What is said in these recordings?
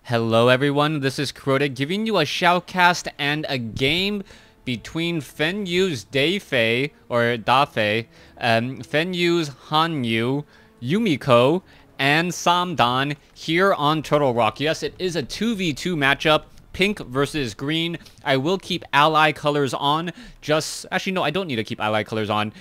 Hello everyone, this is Crota giving you a shoutcast and a game between Feiniu's Dafei, or Dafei, Feiniu's Hainiu, Yumiko, and Th000 here on Turtle Rock. Yes, it is a 2v2 matchup, pink versus green. I will keep ally colors on, actually no, I don't need to keep ally colors on,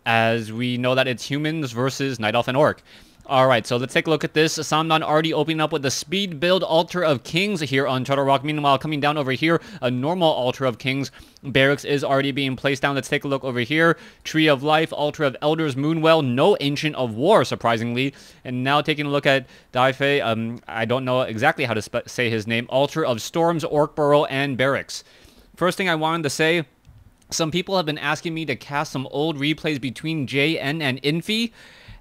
as we know that it's humans versus Night Elf and Orc. Alright, so let's take a look at this. Th000 already opening up with the speed build Altar of Kings here on Turtle Rock. Meanwhile, coming down over here, a normal Altar of Kings. Barracks is already being placed down. Let's take a look over here. Tree of Life, Altar of Elders, Moonwell, no Ancient of War, surprisingly. And now taking a look at Dafei, I don't know exactly how to say his name. Altar of Storms, Orc Burrow, and Barracks. First thing I wanted to say, some people have been asking me to cast some old replays between JN and Infi,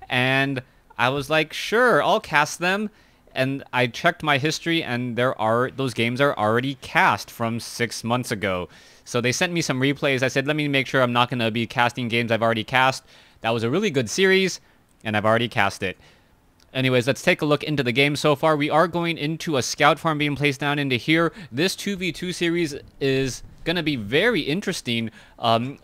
and I was like, sure, I'll cast them. And I checked my history, and those games are already cast from 6 months ago. So they sent me some replays. I said, let me make sure I'm not going to be casting games I've already cast. That was a really good series, and I've already cast it. Anyways, let's take a look into the game so far. We are going into a scout farm being placed down into here. This 2v2 series is going to be very interesting.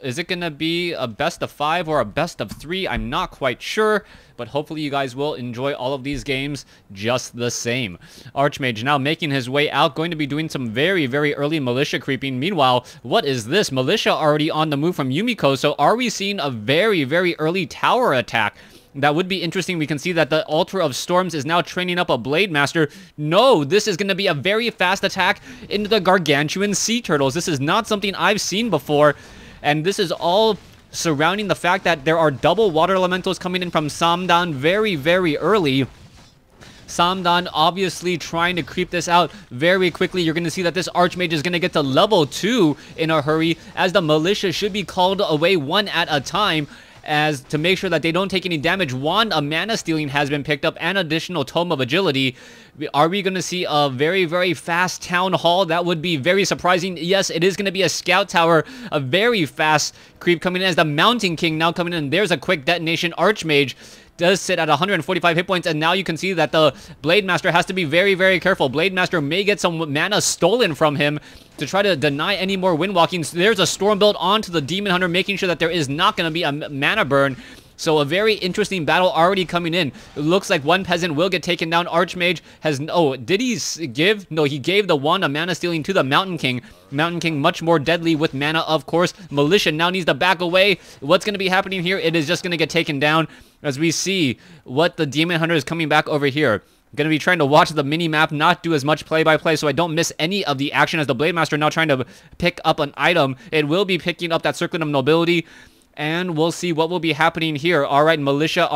Is it going to be a best of 5 or a best of 3? I'm not quite sure, but hopefully you guys will enjoy all of these games just the same. Archmage now making his way out, going to be doing some very, very early militia creeping. Meanwhile, what is this? Militia already on the move from Yumiko, so are we seeing a very, very early tower attack? That would be interesting. We can see that the Altar of Storms is now training up a Blade Master. No, this is going to be a very fast attack into the Gargantuan Sea Turtles. This is not something I've seen before, and this is all surrounding the fact that there are double Water Elementals coming in from Th000 very, very early. Th000 obviously trying to creep this out very quickly. You're going to see that this Archmage is going to get to level 2 in a hurry, as the Militia should be called away one at a time, as to make sure that they don't take any damage. Wand of Mana Stealing has been picked up, and additional Tome of Agility. Are we going to see a very, very fast Town Hall? That would be very surprising. Yes, it is going to be a Scout Tower, a very fast creep coming in, as the Mountain King now coming in. There's a quick detonation. Archmage does sit at 145 hit points, and now you can see that the Blade Master has to be very, very careful. Blade Master may get some mana stolen from him to try to deny any more windwalking. So there's a Storm build onto the Demon Hunter, making sure that there is not going to be a mana burn. So a very interesting battle already coming in. It looks like one peasant will get taken down. Archmage has... Oh, did he give? No, he gave the Wand of Mana Stealing to the Mountain King. Mountain King much more deadly with mana, of course. Militia now needs to back away. What's going to be happening here? It is just going to get taken down, as we see what the Demon Hunter is coming back over here. Going to be trying to watch the mini-map, not do as much play-by-play so I don't miss any of the action, as the Blade Master now trying to pick up an item. It will be picking up that Circlet of Nobility, and we'll see what will be happening here. Alright, Militia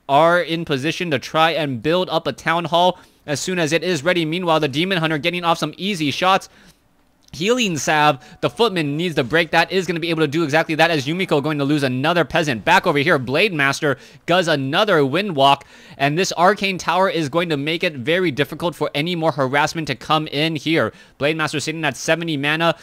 are in position to try and build up a Town Hall as soon as it is ready. Meanwhile, the Demon Hunter getting off some easy shots. Healing Salve, the Footman needs to break that, is going to be able to do exactly that, as Yumiko going to lose another peasant. Back over here, Blade Master does another Windwalk, and this Arcane Tower is going to make it very difficult for any more harassment to come in here. Blade Master sitting at 70 mana,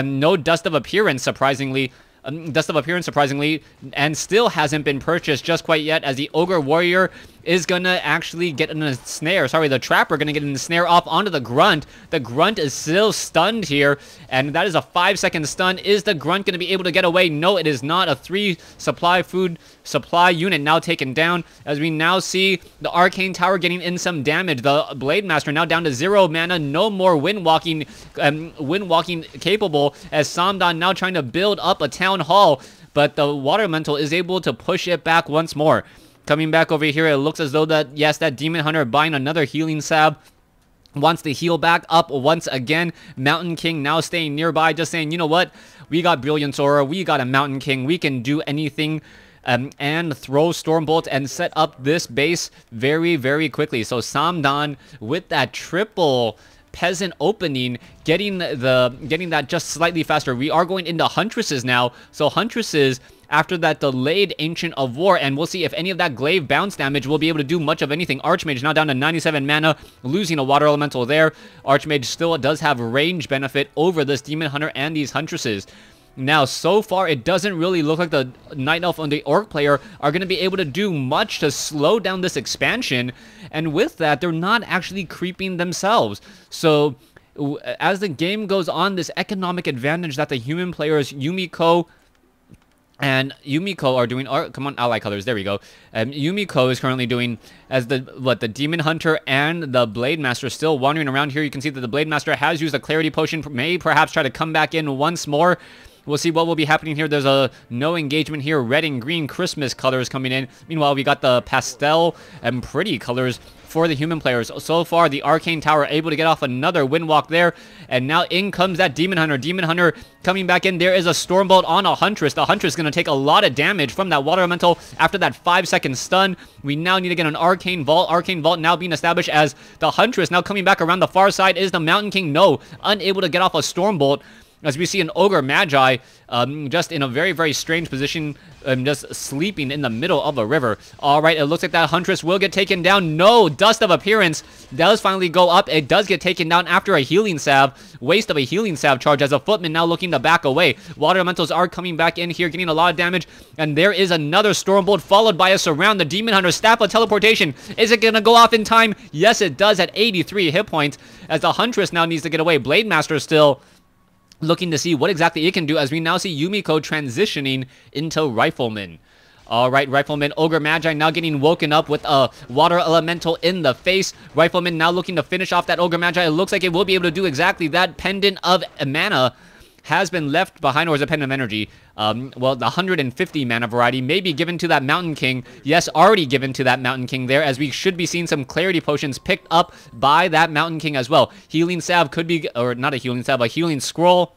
no Dust of Appearance, surprisingly. And still hasn't been purchased just quite yet, as the Ogre Warrior is gonna actually get in a snare. Sorry, the Trapper gonna get in the snare off onto the Grunt. The Grunt is still stunned here, and that is a 5-second stun. Is the Grunt gonna be able to get away? No, it is not. A 3 food supply unit now taken down, as we now see the Arcane Tower getting in some damage. The Blade Master now down to 0 mana, no more windwalking capable, as Th000 now trying to build up a Town Hall, but the Water Elemental is able to push it back once more. Coming back over here, it looks as though that, yes, that Demon Hunter buying another Healing Salve wants to heal back up once again. Mountain King now staying nearby, just saying, you know what, we got Brilliance Aura, we got a Mountain King, we can do anything, and throw Stormbolt and set up this base very, very quickly. So Th000 with that triple peasant opening, getting that just slightly faster. We are going into Huntresses now, so Huntresses, after that delayed Ancient of War, and we'll see if any of that glaive bounce damage will be able to do much of anything. Archmage now down to 97 mana, losing a Water Elemental there. Archmage still does have range benefit over this Demon Hunter and these Huntresses. Now, so far, it doesn't really look like the Night Elf and the Orc player are going to be able to do much to slow down this expansion. And with that, they're not actually creeping themselves. So, as the game goes on, this economic advantage that the human players, Yumiko are doing. Come on, ally colors. There we go. Yumiko is currently doing as the Demon Hunter and the Blade Master still wandering around here. You can see that the Blade Master has used a Clarity Potion. May perhaps try to come back in once more. We'll see what will be happening here. There's a no engagement here. Red and green Christmas colors coming in. Meanwhile, we got the pastel and pretty colors for the human players. So far, the Arcane Tower able to get off another Windwalk there. And now in comes that Demon Hunter. Demon Hunter coming back in. There is a Stormbolt on a Huntress. The Huntress is going to take a lot of damage from that Water Elemental after that 5-second stun. We now need to get an Arcane Vault. Arcane Vault now being established as the Huntress. Now coming back around the far side is the Mountain King. No, unable to get off a Stormbolt. As we see an Ogre Magi just in a very, very strange position, just sleeping in the middle of a river. All right, it looks like that Huntress will get taken down. No, Dust of Appearance does finally go up. It does get taken down after a Healing Salve. Waste of a Healing Salve charge as a Footman now looking to back away. Water Elementals are coming back in here, getting a lot of damage. And there is another Stormbolt followed by a Surround. The Demon Hunter Staff of Teleportation. Is it going to go off in time? Yes, it does at 83 hit points as the Huntress now needs to get away. Blade Master still looking to see what exactly it can do as we now see Yumiko transitioning into Rifleman. All right, Rifleman, Ogre Magi now getting woken up with a Water Elemental in the face. Rifleman now looking to finish off that Ogre Magi. It looks like it will be able to do exactly that. Pendant of Mana has been left behind, or is a Pendant of Energy? Well, the 150 mana variety may be given to that Mountain King. Yes, already given to that Mountain King there, as we should be seeing some Clarity Potions picked up by that Mountain King as well. Healing Salve could be, or not a Healing Salve, a Healing Scroll.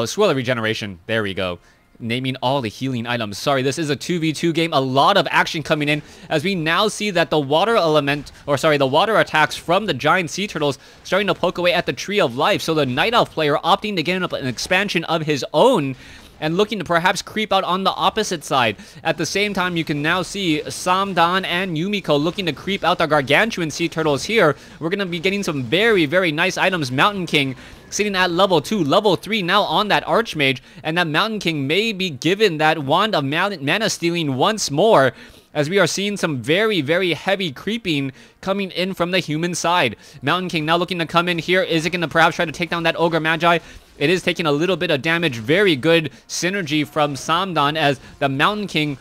Scroll of Regeneration. There we go. Naming all the healing items. Sorry, this is a 2v2 game. A lot of action coming in as we now see that the water element, or sorry, the water attacks from the giant sea turtles starting to poke away at the Tree of Life. So the Night Elf player opting to get an expansion of his own and looking to perhaps creep out on the opposite side. At the same time, you can now see Th000 and Yumiko looking to creep out the gargantuan sea turtles here. We're going to be getting some very, very nice items. Mountain King sitting at level 2, level 3 now on that Archmage, and that Mountain King may be given that Wand of Mana Stealing once more, as we are seeing some very, very heavy creeping coming in from the human side. Mountain King now looking to come in here. Is it going to perhaps try to take down that Ogre Magi? It is taking a little bit of damage. Very good synergy from Th000 as the Mountain King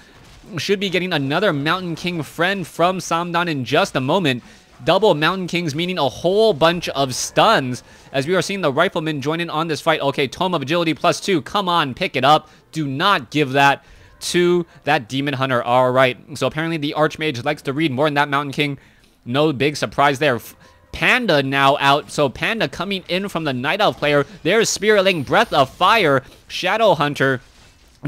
should be getting another Mountain King friend from Th000 in just a moment. Double Mountain Kings, meaning a whole bunch of stuns, as we are seeing the Rifleman join in on this fight. Okay, Tome of Agility +2. Come on, pick it up. Do not give that to that Demon Hunter. All right, so apparently the Archmage likes to read more than that Mountain King. No big surprise there. Panda now out, so Panda coming in from the Night Elf player. There's Spirit Link, Breath of Fire, Shadow Hunter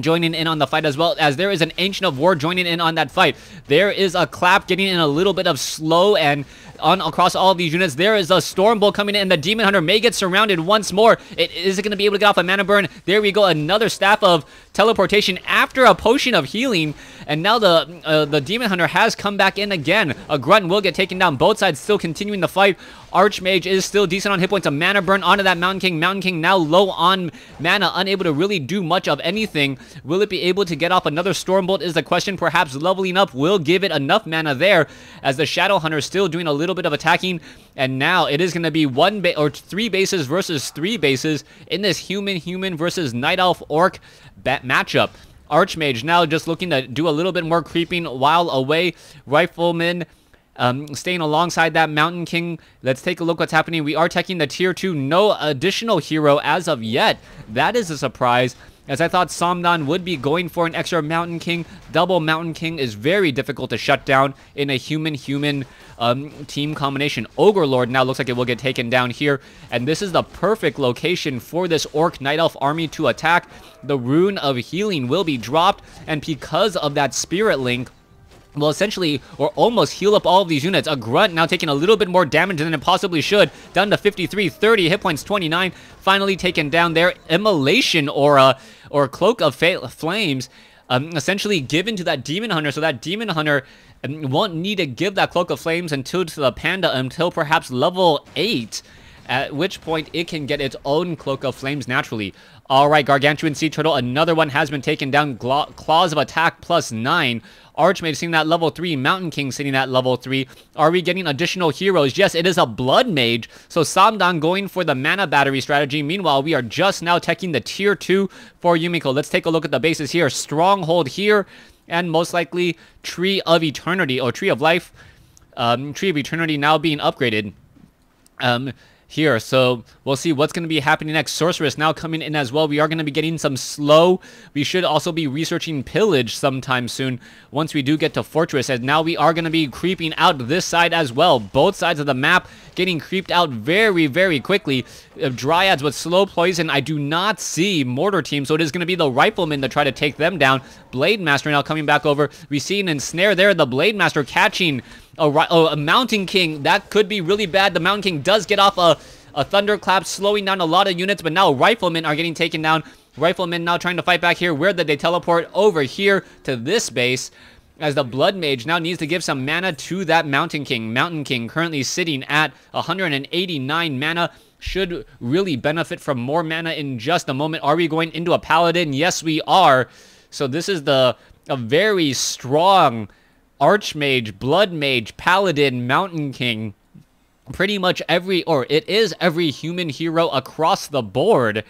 joining in on the fight, as well as there is an Ancient of War joining in on that fight. There is a Clap getting in a little bit of slow and on across all of these units. There is a Stormbolt coming in, and the Demon Hunter may get surrounded once more. Is it going to be able to get off a mana burn? There we go, another Staff of Teleportation after a Potion of Healing, and now the Demon Hunter has come back in again. A Grunt will get taken down. Both sides still continuing the fight. Archmage is still decent on hit points. A mana burn onto that Mountain King. Mountain King now low on mana, unable to really do much of anything. Will it be able to get off another Stormbolt is the question. Perhaps leveling up will give it enough mana there, as the Shadow Hunter is still doing a little bit of attacking. And now it is going to be 3 bases versus 3 bases in this human versus Night Elf Orc matchup. Archmage now just looking to do a little bit more creeping while away. Rifleman staying alongside that Mountain King. Let's take a look what's happening. We are taking the tier 2. No additional hero as of yet. That is a surprise, as I thought Th000 would be going for an extra Mountain King. Double Mountain King is very difficult to shut down in a human-human team combination. Ogre Lord now looks like it will get taken down here, and this is the perfect location for this Orc Night Elf army to attack. The Rune of Healing will be dropped, and because of that Spirit Link, will essentially or almost heal up all of these units. A Grunt now taking a little bit more damage than it possibly should, down to 53, 30 hit points, 29, finally taken down there. Immolation Aura or Cloak of Flames essentially given to that Demon Hunter, so that Demon Hunter won't need to give that Cloak of Flames until to the Panda until perhaps level 8. at which point it can get its own Cloak of Flames naturally. Alright, Gargantuan Sea Turtle, another one has been taken down. Claws of Attack +9. Archmage sitting at level 3. Mountain King sitting at level 3. Are we getting additional heroes? Yes, it is a Blood Mage. So Samdan going for the Mana Battery strategy. Meanwhile, we are just now teching the Tier 2 for Yumiko. Let's take a look at the bases here. Stronghold here. And most likely Tree of Eternity or Tree of Life. Tree of Eternity now being upgraded. Here, so we'll see what's going to be happening next. Sorceress now coming in as well. We are going to be getting some slow. We should also be researching Pillage sometime soon once we do get to Fortress, and now we are going to be creeping out this side as well. Both sides of the map getting creeped out very, very quickly. Dryads with slow poison. I do not see Mortar Team, so it is going to be the Riflemen to try to take them down. Blade Master now coming back over. We see an ensnare there. The Blade Master catching a Mountain King. That could be really bad. The Mountain King does get off a Thunderclap, slowing down a lot of units, but now Riflemen are getting taken down. Riflemen now trying to fight back here. Where did they teleport? Over here to this base, as the Blood Mage now needs to give some mana to that Mountain King. Mountain King currently sitting at 189 mana. Should really benefit from more mana in just a moment. Are we going into a Paladin? Yes, we are. So this is a very strong Archmage, Blood Mage, Paladin, Mountain King. Pretty much it is every human hero across the board.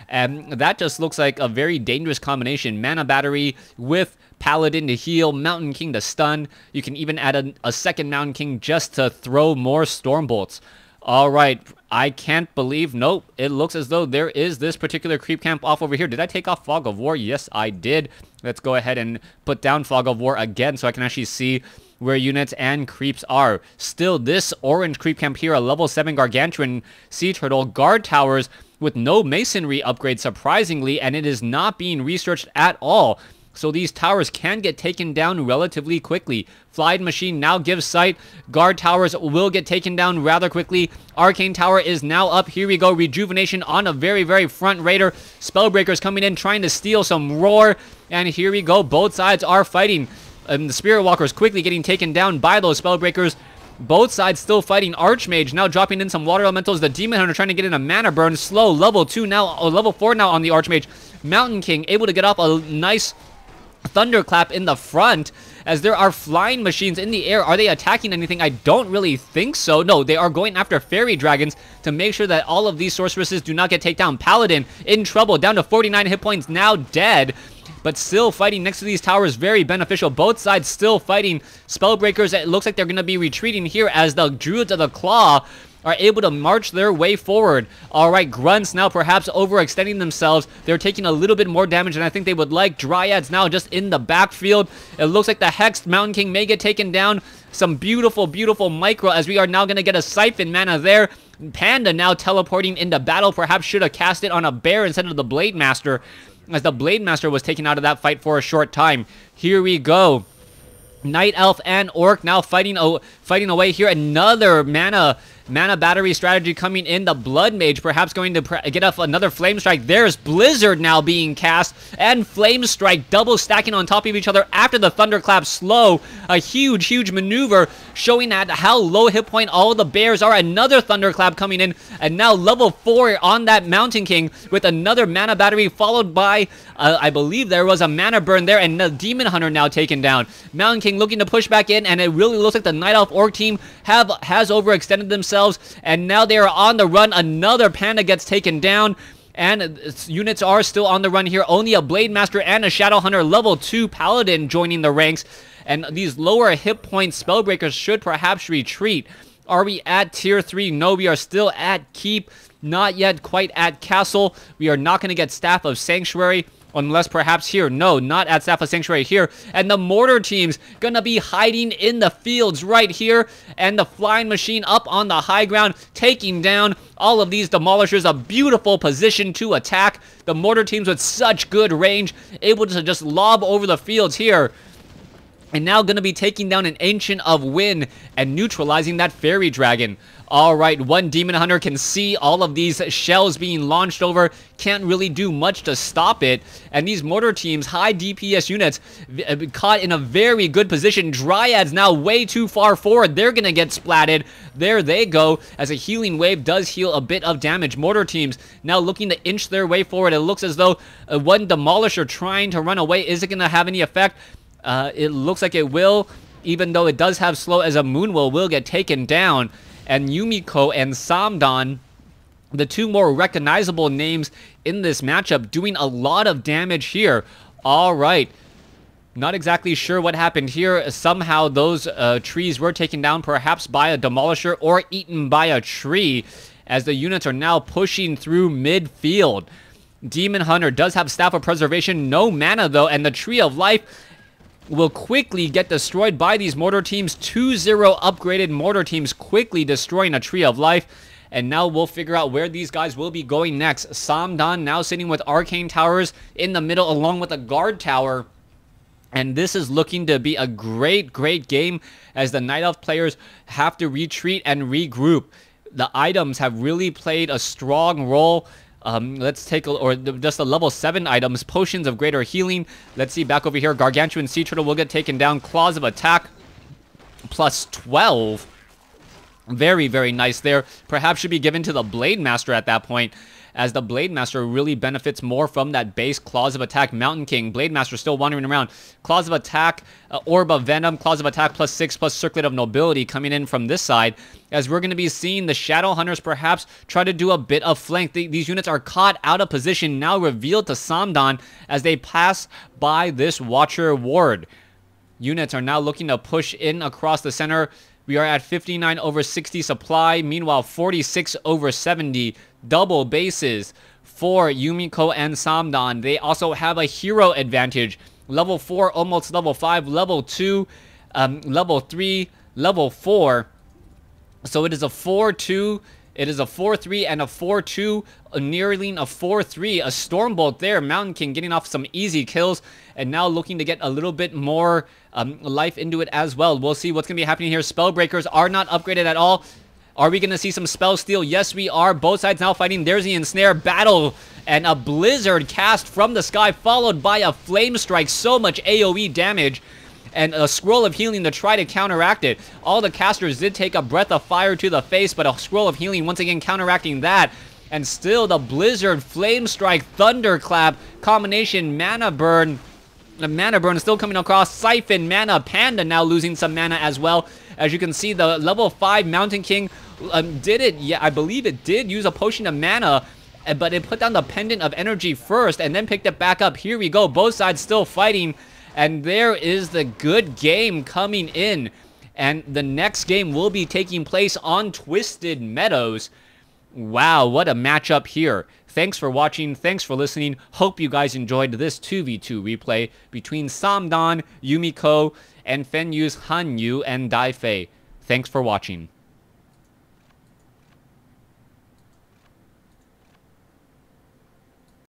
And that just looks like a very dangerous combination. Mana Battery with Paladin to heal, Mountain King to stun. You can even add a second Mountain King just to throw more Storm Bolts. Alright, I can't believe, nope, it looks as though there is this particular creep camp off over here. Did I take off Fog of War? Yes, I did. Let's go ahead and put down Fog of War again so I can actually see where units and creeps are. Still, this orange creep camp here, a level 7 Gargantuan Sea Turtle, guard towers with no masonry upgrade, surprisingly, and it is not being researched at all. So these towers can get taken down relatively quickly. Flying Machine now gives sight. Guard towers will get taken down rather quickly. Arcane Tower is now up. Here we go. Rejuvenation on a very, very front raider. Spellbreakers coming in, trying to steal some roar. And here we go. Both sides are fighting. The Spirit Walkers quickly getting taken down by those Spellbreakers. Both sides still fighting. Archmage now dropping in some Water Elementals. The Demon Hunter trying to get in a Mana Burn. Slow. Level 2 now. Level 4 now on the Archmage. Mountain King able to get off a nice Thunderclap in the front, as there are flying machines in the air. Are they attacking anything? I don't really think so. No, they are going after fairy dragons to make sure that all of these sorceresses do not get taken down. Paladin in trouble, down to 49 hit points, now dead, but still fighting next to these towers. Very beneficial. Both sides still fighting. Spellbreakers, it looks like they're going to be retreating here as the Druids of the Claw are able to march their way forward. Alright, Grunts now perhaps overextending themselves. They're taking a little bit more damage than I think they would like. Dryads now just in the backfield. It looks like the Hexed Mountain King may get taken down. Some beautiful, beautiful micro, as we are now going to get a Siphon mana there. Panda now teleporting into battle. Perhaps should have cast it on a bear instead of the Blade Master, as the Blade Master was taken out of that fight for a short time. Here we go. Night Elf and Orc now fighting away here. Another mana battery strategy coming in. The Blood Mage perhaps going to get off another Flame Strike. There's Blizzard now being cast, and Flame Strike double stacking on top of each other after the Thunderclap slow. A huge, huge maneuver showing at how low hit point all the bears are. Another Thunderclap coming in, and now level 4 on that Mountain King with another mana battery, followed by I believe there was a Mana Burn there, and the Demon Hunter now taken down. Mountain King looking to push back in, and it really looks like the Night Elf Orc team has overextended themselves, and now they are on the run. Another Panda gets taken down, and units are still on the run here. Only a Blade Master and a Shadow Hunter level 2 Paladin joining the ranks, and these lower hit point Spellbreakers should perhaps retreat. Are we at tier 3? No, we are still at Keep, not yet quite at Castle. We are not going to get Staff of Sanctuary, unless perhaps here. No, not at Staff of Sanctuary here. And the Mortar team's gonna be hiding in the fields right here. And the Flying Machine up on the high ground, taking down all of these Demolishers. A beautiful position to attack. The Mortar teams with such good range, able to just lob over the fields here. And now going to be taking down an Ancient of Wind and neutralizing that Fairy Dragon. Alright, one Demon Hunter can see all of these shells being launched over. Can't really do much to stop it. And these mortar teams, high DPS units, caught in a very good position. Dryads now way too far forward. They're going to get splatted. There they go, as a healing wave does heal a bit of damage. Mortar teams now looking to inch their way forward. It looks as though one Demolisher trying to run away isn't going to have any effect. It looks like it will, even though it does have slow, as a Moonwell will get taken down. And Yumiko and Th000, the two more recognizable names in this matchup, doing a lot of damage here. Alright, not exactly sure what happened here. Somehow those trees were taken down, perhaps by a Demolisher or eaten by a tree, as the units are now pushing through midfield. Demon Hunter does have Staff of Preservation, no mana though, and the Tree of Life will quickly get destroyed by these mortar teams. 2-0 upgraded mortar teams quickly destroying a Tree of Life. And now we'll figure out where these guys will be going next. Th000 now sitting with Arcane Towers in the middle along with a Guard Tower. And this is looking to be a great game as the Night Elf players have to retreat and regroup. The items have really played a strong role. Let's take a, or just the level 7 items, Potions of Greater Healing. Let's see back over here. Gargantuan Sea Turtle will get taken down. Claws of Attack plus 12. Very nice there. Perhaps should be given to the Blade Master at that point, as the Blade Master really benefits more from that base Claws of Attack. Mountain King, Blade Master still wandering around. Claws of Attack, Orb of Venom, Claws of Attack plus 6 plus Circlet of Nobility coming in from this side, as we're going to be seeing the Shadow Hunters perhaps try to do a bit of flank. These units are caught out of position, now revealed to Th000 as they pass by this Watcher Ward. Units are now looking to push in across the center. We are at 59 over 60 supply. Meanwhile, 46 over 70. Double bases for Yumiko and Th000. They also have a hero advantage. Level 4, almost level 5. Level 2, level 3, level 4. So it is a 4-2. It is a 4-3 and a 4-2, nearing a 4-3. A Stormbolt there. Mountain King getting off some easy kills, and now looking to get a little bit more life into it as well. We'll see what's going to be happening here. Spellbreakers are not upgraded at all. Are we going to see some spell steal? Yes, we are. Both sides now fighting. There's the Ensnare battle, and a Blizzard cast from the sky, followed by a Flame Strike. So much AoE damage, and a Scroll of Healing to try to counteract it. All the casters did take a Breath of Fire to the face, but a Scroll of Healing once again counteracting that. And still the Blizzard, Flame Strike, Thunderclap combination, Mana Burn. The Mana Burn is still coming across. Siphon, Mana, Panda now losing some mana as well. As you can see, the level 5 Mountain King did it. Yeah, I believe it did use a Potion of Mana, but it put down the Pendant of Energy first and then picked it back up. Here we go. Both sides still fighting. And there is the good game coming in. And the next game will be taking place on Twisted Meadows. Wow, what a matchup here. Thanks for watching. Thanks for listening. Hope you guys enjoyed this 2v2 replay between Th000, Yumiko, and Feiniu's Hainiu and Dafei. Thanks for watching.